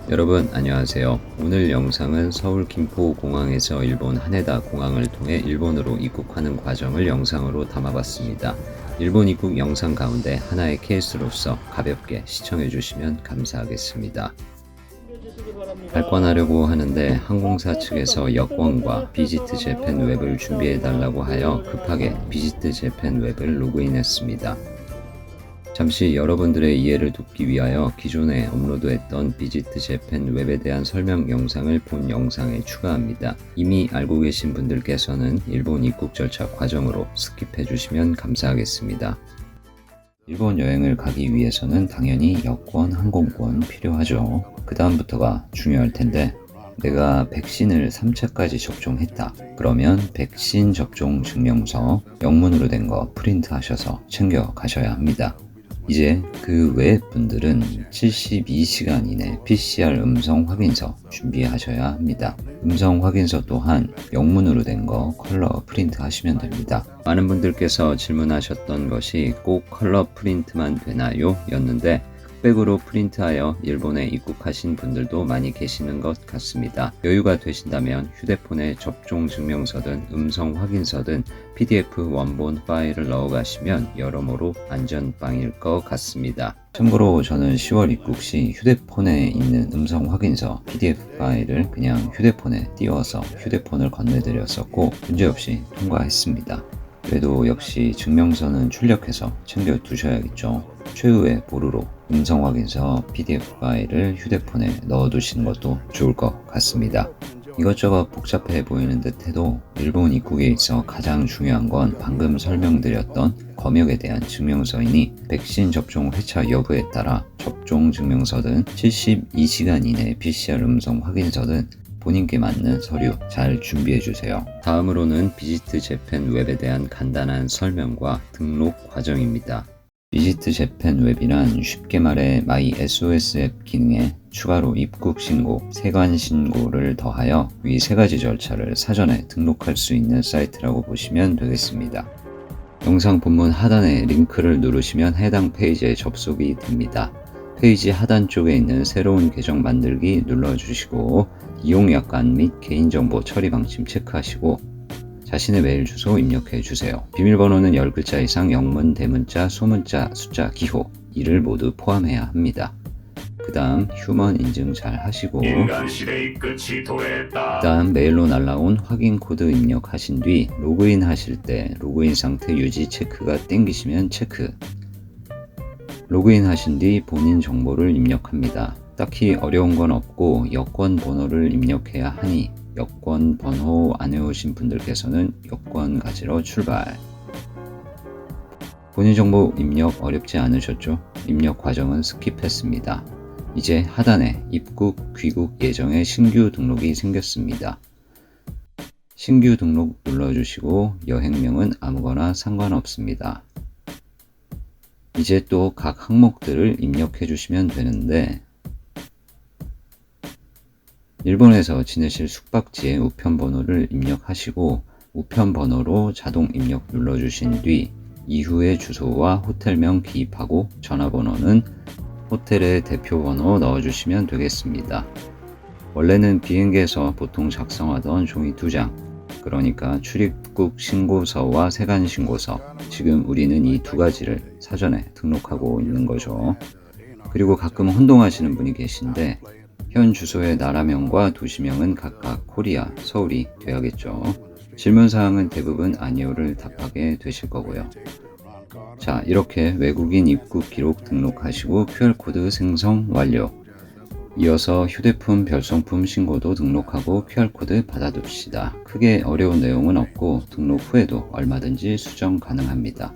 여러분 안녕하세요. 오늘 영상은 서울 김포공항에서 일본 하네다 공항을 통해 일본으로 입국하는 과정을 영상으로 담아봤습니다. 일본 입국 영상 가운데 하나의 케이스로서 가볍게 시청해 주시면 감사하겠습니다. 발권하려고 하는데 항공사 측에서 여권과 비지트 재팬 웹을 준비해 달라고 하여 급하게 비지트 재팬 웹을 로그인했습니다. 잠시 여러분들의 이해를 돕기 위하여 기존에 업로드했던 비지트 재팬 웹에 대한 설명 영상을 본 영상에 추가합니다. 이미 알고 계신 분들께서는 일본 입국 절차 과정으로 스킵해 주시면 감사하겠습니다. 일본 여행을 가기 위해서는 당연히 여권, 항공권 필요하죠. 그 다음부터가 중요할 텐데 내가 백신을 3차까지 접종했다. 그러면 백신 접종 증명서 영문으로 된 거 프린트 하셔서 챙겨 가셔야 합니다. 이제 그 외 분들은 72시간 이내 PCR 음성 확인서 준비하셔야 합니다. 음성 확인서 또한 영문으로 된 거 컬러 프린트 하시면 됩니다. 많은 분들께서 질문하셨던 것이 꼭 컬러 프린트만 되나요? 였는데 흑백으로 프린트하여 일본에 입국하신 분들도 많이 계시는 것 같습니다. 여유가 되신다면 휴대폰에 접종 증명서든 음성 확인서든 PDF 원본 파일을 넣어 가시면 여러모로 안전빵일 것 같습니다. 참고로 저는 10월 입국 시 휴대폰에 있는 음성 확인서 PDF 파일을 그냥 휴대폰에 띄워서 휴대폰을 건네드렸었고 문제없이 통과했습니다. 그래도 역시 증명서는 출력해서 챙겨 두셔야겠죠. 최후의 보루로 음성 확인서 PDF 파일을 휴대폰에 넣어 두시는 것도 좋을 것 같습니다. 이것저것 복잡해 보이는 듯해도 일본 입국에 있어 가장 중요한 건 방금 설명드렸던 검역에 대한 증명서이니 백신 접종 회차 여부에 따라 접종 증명서든 72시간 이내 PCR 음성 확인서든 본인께 맞는 서류 잘 준비해주세요. 다음으로는 비지트 재팬 웹에 대한 간단한 설명과 등록 과정입니다. 비지트 재팬 웹이란 쉽게 말해 마이 SOS 앱 기능에 추가로 입국 신고, 세관 신고를 더하여 위 세 가지 절차를 사전에 등록할 수 있는 사이트라고 보시면 되겠습니다. 영상 본문 하단에 링크를 누르시면 해당 페이지에 접속이 됩니다. 페이지 하단 쪽에 있는 새로운 계정 만들기 눌러주시고 이용 약관 및 개인정보 처리 방침 체크하시고 자신의 메일 주소 입력해 주세요. 비밀번호는 10글자 이상 영문, 대문자, 소문자, 숫자, 기호 이를 모두 포함해야 합니다. 그 다음 휴먼 인증 잘 하시고 그 다음 메일로 날라온 확인 코드 입력하신 뒤 로그인 하실 때 로그인 상태 유지 체크가 땡기시면 체크. 로그인 하신 뒤 본인 정보를 입력합니다. 딱히 어려운 건 없고 여권 번호를 입력해야 하니 여권 번호 안 외우신 분들께서는 여권 가지러 출발. 본인 정보 입력 어렵지 않으셨죠? 입력 과정은 스킵했습니다. 이제 하단에 입국, 귀국 예정의 신규 등록이 생겼습니다. 신규 등록 눌러주시고 여행명은 아무거나 상관없습니다. 이제 또 각 항목들을 입력해 주시면 되는데 일본에서 지내실 숙박지의 우편번호를 입력하시고 우편번호로 자동 입력 눌러주신 뒤 이후의 주소와 호텔명 기입하고 전화번호는 호텔의 대표번호 넣어주시면 되겠습니다. 원래는 비행기에서 보통 작성하던 종이 2장, 그러니까 출입국 신고서와 세관 신고서, 지금 우리는 이 두 가지를 사전에 등록하고 있는 거죠. 그리고 가끔 혼동하시는 분이 계신데 현 주소의 나라명과 도시명은 각각 코리아, 서울이 돼야겠죠. 질문사항은 대부분 아니오를 답하게 되실 거고요. 자, 이렇게 외국인 입국 기록 등록하시고 QR코드 생성 완료. 이어서 휴대폰 별성품 신고도 등록하고 QR코드 받아둡시다. 크게 어려운 내용은 없고 등록 후에도 얼마든지 수정 가능합니다.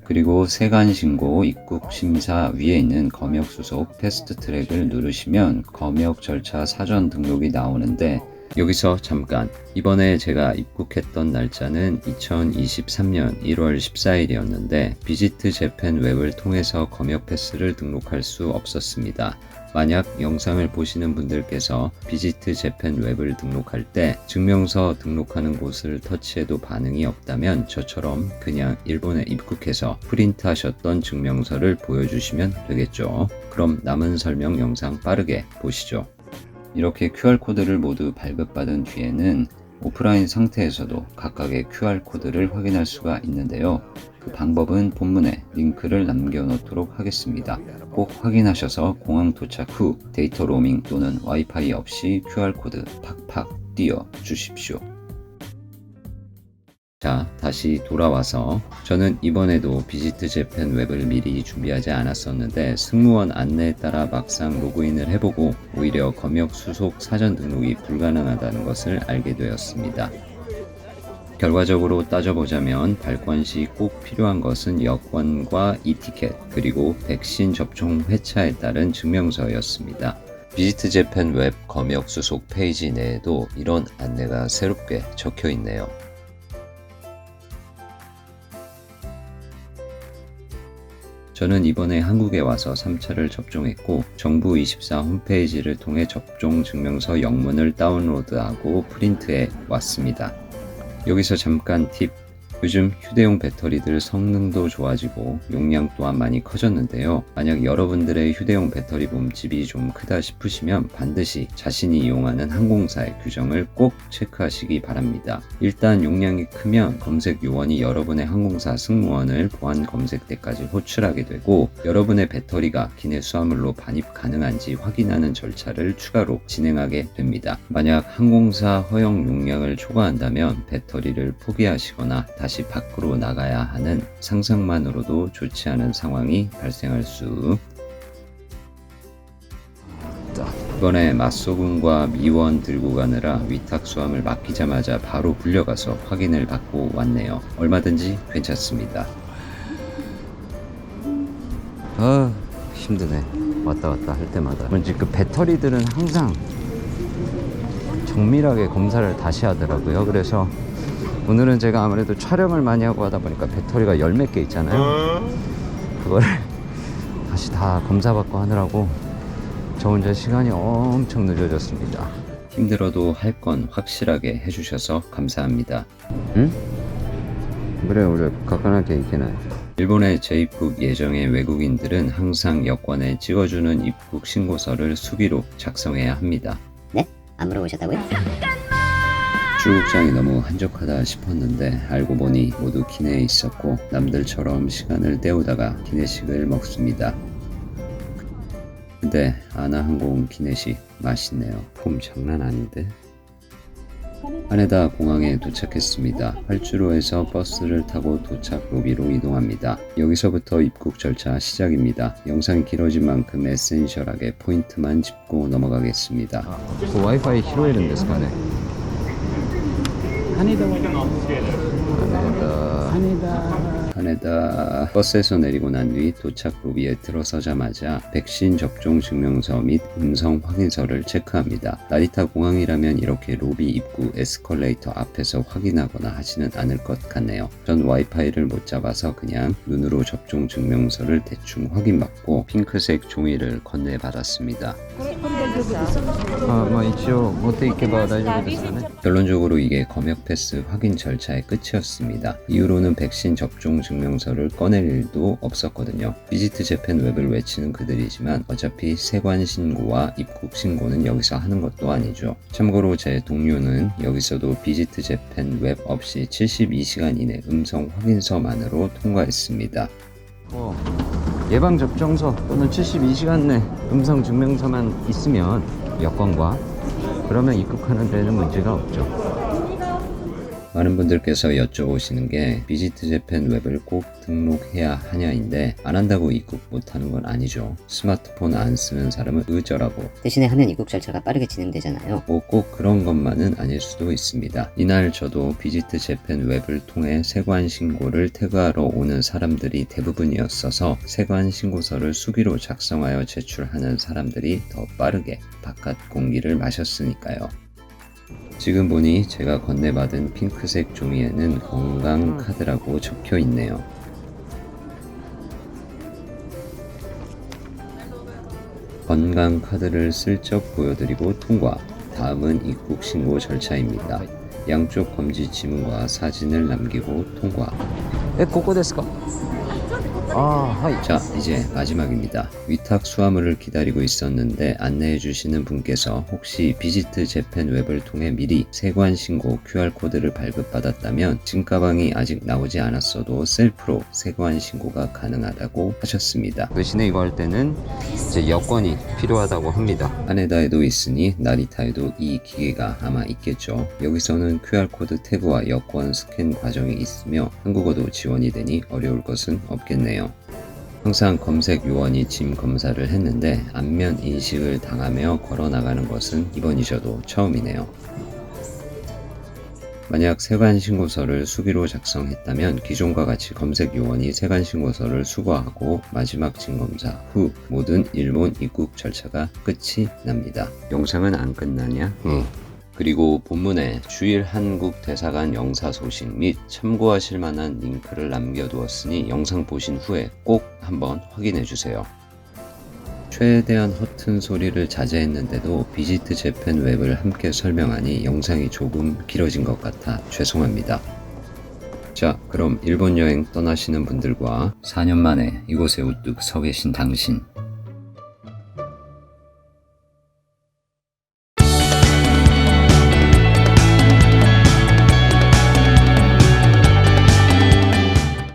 그리고 세관 신고, 입국 심사 위에 있는 검역 수속 패스트 트랙을 누르시면 검역 절차 사전 등록이 나오는데 여기서 잠깐, 이번에 제가 입국했던 날짜는 2023년 1월 14일이었는데 비지트 재팬 웹을 통해서 검역 패스를 등록할 수 없었습니다. 만약 영상을 보시는 분들께서 비지트 재팬 웹을 등록할 때 증명서 등록하는 곳을 터치해도 반응이 없다면 저처럼 그냥 일본에 입국해서 프린트하셨던 증명서를 보여주시면 되겠죠. 그럼 남은 설명 영상 빠르게 보시죠. 이렇게 QR코드를 모두 발급받은 뒤에는 오프라인 상태에서도 각각의 QR코드를 확인할 수가 있는데요. 그 방법은 본문에 링크를 남겨놓도록 하겠습니다. 꼭 확인하셔서 공항 도착 후 데이터 로밍 또는 와이파이 없이 QR코드 팍팍 띄워 주십시오. 자, 다시 돌아와서 저는 이번에도 비지트 재팬 웹을 미리 준비하지 않았었는데 승무원 안내에 따라 막상 로그인을 해보고 오히려 검역 수속 사전 등록이 불가능하다는 것을 알게 되었습니다. 결과적으로 따져보자면 발권 시 꼭 필요한 것은 여권과 이티켓 그리고 백신 접종 회차에 따른 증명서였습니다. 비지트 재팬 웹 검역 수속 페이지 내에도 이런 안내가 새롭게 적혀 있네요. 저는 이번에 한국에 와서 3차를 접종했고 정부24 홈페이지를 통해 접종 증명서 영문을 다운로드하고 프린트해 왔습니다. 여기서 잠깐 팁. 요즘 휴대용 배터리들 성능도 좋아지고 용량 또한 많이 커졌는데요. 만약 여러분들의 휴대용 배터리 몸집이 좀 크다 싶으시면 반드시 자신이 이용하는 항공사의 규정을 꼭 체크하시기 바랍니다. 일단 용량이 크면 검색 요원이 여러분의 항공사 승무원을 보안 검색대까지 호출하게 되고 여러분의 배터리가 기내 수화물로 반입 가능한지 확인하는 절차를 추가로 진행하게 됩니다. 만약 항공사 허용 용량을 초과한다면 배터리를 포기하시거나 다시 밖으로 나가야 하는 상상만으로도 좋지 않은 상황이 발생할 수. 이번에 맛소금과 미원 들고 가느라 위탁수함을 맡기자마자 바로 불려가서 확인을 받고 왔네요. 얼마든지 괜찮습니다. 힘드네. 왔다 갔다 할 때마다. 뭔지 그 배터리들은 항상 정밀하게 검사를 다시 하더라고요. 그래서 오늘은 제가 아무래도 촬영을 많이 하고 하다 보니까 배터리가 열 몇 개 있잖아요. 그거를 다시 다 검사받고 하느라고 저 혼자 시간이 엄청 늦어졌습니다. 힘들어도 할 건 확실하게 해주셔서 감사합니다. 응? 그래 우리 가까나게 있겠네. 일본의 재입국 예정의 외국인들은 항상 여권에 찍어주는 입국 신고서를 수기로 작성해야 합니다. 네? 안 물어보셨다고요? 출국장이 너무 한적하다 싶었는데 알고 보니 모두 기내에 있었고 남들처럼 시간을 때우다가 기내식을 먹습니다. 근데 아나항공 기내식 맛있네요. 폼 장난 아닌데? 하네다 공항에 도착했습니다. 활주로에서 버스를 타고 도착 로비로 이동합니다. 여기서부터 입국 절차 시작입니다. 영상이 길어진 만큼 에센셜하게 포인트만 짚고 넘어가겠습니다. 그 와이파이 히로에는 데스かね? 하네다. 버스에서 내리고 난 뒤 도착 로비에 들어서자마자 백신 접종 증명서 및 음성 확인서를 체크합니다. 나리타 공항이라면 이렇게 로비 입구 에스컬레이터 앞에서 확인하거나 하지는 않을 것 같네요. 전 와이파이를 못 잡아서 그냥 눈으로 접종 증명서를 대충 확인받고 핑크색 종이를 건네받았습니다. 결론적으로 이게 검역 패스 확인 절차의 끝이었습니다. 이후로는 백신 접종 증명서를 꺼낼 일도 없었거든요. 비지트 재팬 웹을 외치는 그들이지만 어차피 세관 신고와 입국 신고는 여기서 하는 것도 아니죠. 참고로 제 동료는 여기서도 비지트 재팬 웹 없이 72시간 이내 음성 확인서만으로 통과했습니다. 예방접종서 또는 72시간 내 음성 증명서만 있으면 여권과 그러면 입국하는 데는 문제가 없죠. 많은 분들께서 여쭤보시는 게 비지트 재팬 웹을 꼭 등록해야 하냐인데 안 한다고 입국 못하는 건 아니죠. 스마트폰 안 쓰는 사람은 어쩌라고. 대신에 하면 입국 절차가 빠르게 진행되잖아요. 뭐 꼭 그런 것만은 아닐 수도 있습니다. 이날 저도 비지트 재팬 웹을 통해 세관 신고를 태그하러 오는 사람들이 대부분이었어서 세관 신고서를 수기로 작성하여 제출하는 사람들이 더 빠르게 바깥 공기를 마셨으니까요. 지금 보니 제가 건네받은 핑크색 종이에는 건강카드라고 적혀 있네요. 건강 카드를 슬쩍 보여드리고 통과. 다음은 입국 신고 절차입니다. 양쪽 검지 지문과 사진을 남기고 통과. ここですか? 자, 이제 마지막입니다. 위탁 수화물을 기다리고 있었는데 안내해 주시는 분께서 혹시 비지트 재팬 웹을 통해 미리 세관 신고 QR코드를 발급받았다면 짐가방이 아직 나오지 않았어도 셀프로 세관 신고가 가능하다고 하셨습니다. 대신에 이거 할 때는 이제 여권이 필요하다고 합니다. 하네다에도 있으니 나리타에도 이 기계가 아마 있겠죠. 여기서는 QR코드 태그와 여권 스캔 과정이 있으며 한국어도 지원이 되니 어려울 것은 없겠네요. 항상 검색 요원이 짐 검사를 했는데 안면 인식을 당하며 걸어 나가는 것은 이번이셔도 처음이네요. 만약 세관신고서를 수기로 작성했다면 기존과 같이 검색 요원이 세관신고서를 수거하고 마지막 짐검사 후 모든 일본 입국 절차가 끝이 납니다. 영상은 안 끝나냐? 그리고 본문에 주일 한국 대사관 영사 소식 및 참고하실 만한 링크를 남겨두었으니 영상 보신 후에 꼭 한번 확인해 주세요. 최대한 허튼 소리를 자제했는데도 비지트 재팬 웹을 함께 설명하니 영상이 조금 길어진 것 같아 죄송합니다. 자, 그럼 일본 여행 떠나시는 분들과 4년 만에 이곳에 우뚝 서 계신 당신,